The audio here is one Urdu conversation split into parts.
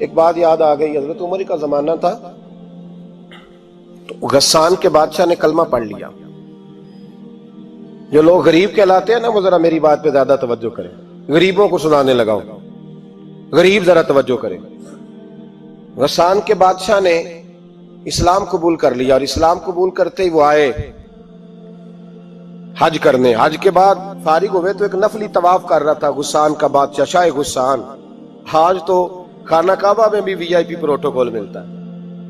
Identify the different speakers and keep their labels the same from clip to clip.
Speaker 1: ایک بات یاد آ گئی، حضرت عمر کا زمانہ تھا تو غسان کے بادشاہ نے کلمہ پڑھ لیا. جو لوگ غریب کہلاتے ہیں نا، وہ ذرا میری بات پہ زیادہ توجہ کریں. غریبوں کو سنانے لگا ہوں، غریب ذرا توجہ کریں. غسان کے بادشاہ نے اسلام قبول کر لیا، اور اسلام قبول کرتے ہی وہ آئے حج کرنے. حج کے بعد فارغ ہوئے تو ایک نفلی طواف کر رہا تھا غسان کا بادشاہ، شاہ غسان. آج تو خانہ کعبہ میں بھی وی آئی پی پروٹوکول ملتا ہے،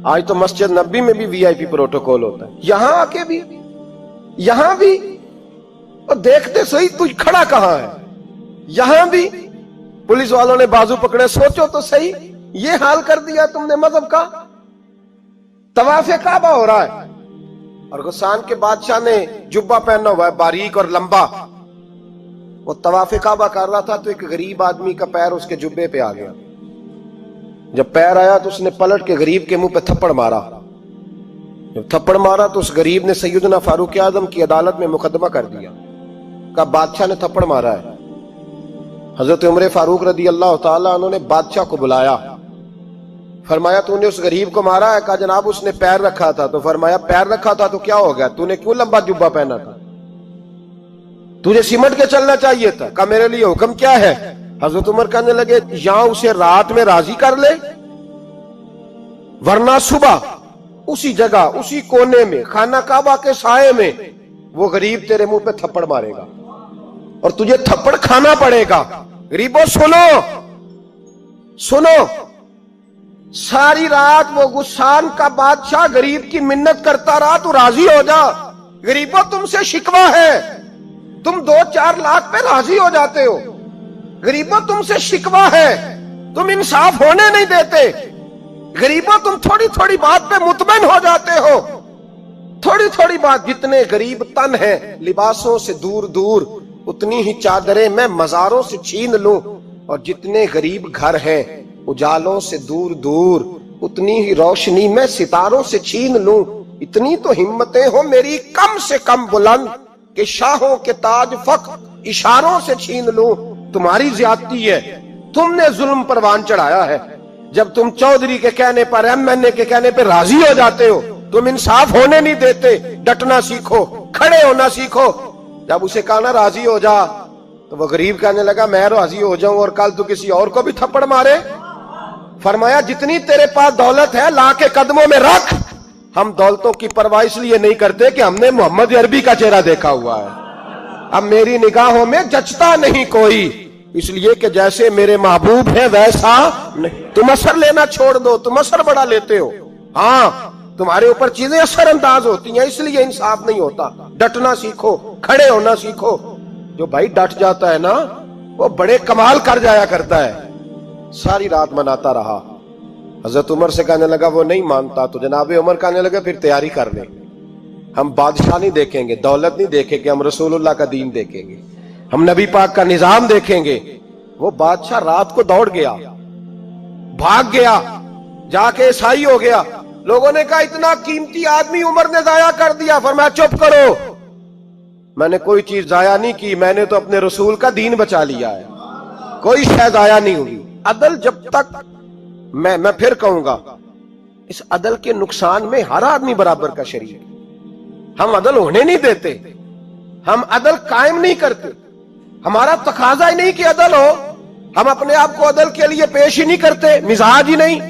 Speaker 1: آج تو مسجد نبی میں بھی وی آئی پی پروٹوکول ہوتا ہے، یہاں آ کے بھی، یہاں بھی. اور دیکھتے صحیح تو کھڑا کہاں ہے؟ یہاں بھی پولیس والوں نے بازو پکڑے. سوچو تو صحیح، یہ حال کر دیا تم نے مذہب کا. طواف کعبہ ہو رہا ہے اور غسان کے بادشاہ نے جبہ پہنا ہوا ہے باریک اور لمبا. وہ طواف کعبہ کر رہا تھا تو ایک غریب آدمی کا پیر اس کے جبے پہ آ گیا. جب پیر آیا تو اس نے پلٹ کے غریب کے منہ پہ تھپڑ مارا. جب تھپڑ مارا تو اس غریب نے سیدنا فاروق اعظم کی عدالت میں مقدمہ کر دیا، کہا بادشاہ نے تھپڑ مارا ہے. حضرت عمر فاروق رضی اللہ تعالیٰ عنہ نے بادشاہ کو بلایا، فرمایا تو نے اس غریب کو مارا ہے؟ کہا جناب اس نے پیر رکھا تھا. تو فرمایا پیر رکھا تھا تو کیا ہو گیا؟ تو نے کیوں لمبا جبہ پہنا تھا؟ تجھے سمٹ کے چلنا چاہیے تھا. کہا میرے لیے حکم کیا ہے؟ حضرت عمر کہنے لگے یہاں اسے رات میں راضی کر لے، ورنہ صبح اسی جگہ اسی کونے میں خانہ کعبہ کے سائے میں وہ غریب تیرے منہ پہ تھپڑ مارے گا اور تجھے تھپڑ کھانا پڑے گا. غریبوں سنو سنو، ساری رات وہ غسان کا بادشاہ غریب کی منت کرتا رہا تو راضی ہو جا. غریبوں تم سے شکوہ ہے، تم 2-4 لاکھ پہ راضی ہو جاتے ہو. غریبوں تم سے شکوہ ہے، تم انصاف ہونے نہیں دیتے. غریبوں تم تھوڑی تھوڑی بات پہ مطمئن ہو جاتے ہو. تھوڑی تھوڑی بات، جتنے غریب تن ہیں لباسوں سے دور دور، اتنی ہی چادریں میں مزاروں سے چھین لوں، اور جتنے غریب گھر ہیں اجالوں سے دور دور، اتنی ہی روشنی میں ستاروں سے چھین لوں. اتنی تو ہمتیں ہو میری کم سے کم بلند کہ شاہوں کے تاج فخر اشاروں سے چھین لوں. تمہاری زیادتی ہے، تم نے ظلم پروان چڑھایا ہے. جب تم چودھری کے کہنے پر، ایم این اے کے کہنے پہ راضی ہو جاتے ہو، تم انصاف ہونے نہیں دیتے. ڈٹنا سیکھو، کھڑے ہونا سیکھو. جب اسے کہا نا راضی ہو جا تو وہ غریب کہنے لگا میں راضی ہو جاؤں اور کل تو کسی اور کو بھی تھپڑ مارے. فرمایا جتنی تیرے پاس دولت ہے لا کے قدموں میں رکھ. ہم دولتوں کی پرواہ اس لیے نہیں کرتے کہ ہم نے محمد عربی کا چہرہ دیکھا ہوا ہے. اب میری نگاہوں میں جچتا نہیں کوئی، اس لیے کہ جیسے میرے محبوب ہیں ویسا نہیں. تم اثر لینا چھوڑ دو، تم اثر بڑا لیتے ہو. ہاں تمہارے اوپر چیزیں اثر انداز ہوتی ہیں، اس لیے انصاف نہیں ہوتا. ڈٹنا سیکھو، کھڑے ہونا سیکھو. جو بھائی ڈٹ جاتا ہے نا وہ بڑے کمال کر جایا کرتا ہے. ساری رات مناتا رہا. حضرت عمر سے کہنے لگا وہ نہیں مانتا. تو جناب عمر کہنے لگے پھر تیاری کر لیں، ہم بادشاہ نہیں دیکھیں گے، دولت نہیں دیکھیں گے، ہم رسول اللہ کا دین دیکھیں گے، ہم نبی پاک کا نظام دیکھیں گے. وہ بادشاہ رات کو دوڑ گیا، بھاگ گیا، جا کے عیسائی ہو گیا. لوگوں نے کہا اتنا قیمتی آدمی عمر نے ضائع کر دیا. فرمایا چپ کرو، میں نے کوئی چیز ضائع نہیں کی، میں نے تو اپنے رسول کا دین بچا لیا ہے، کوئی شے ضائع نہیں ہوئی. عدل جب تک، میں پھر کہوں گا، اس عدل کے نقصان میں ہر آدمی برابر کا شریک. ہم عدل ہونے نہیں دیتے، ہم عدل قائم نہیں کرتے. ہمارا تقاضا ہی نہیں کہ عدل ہو، ہم اپنے آپ کو عدل کے لیے پیش ہی نہیں کرتے، مزاج ہی نہیں.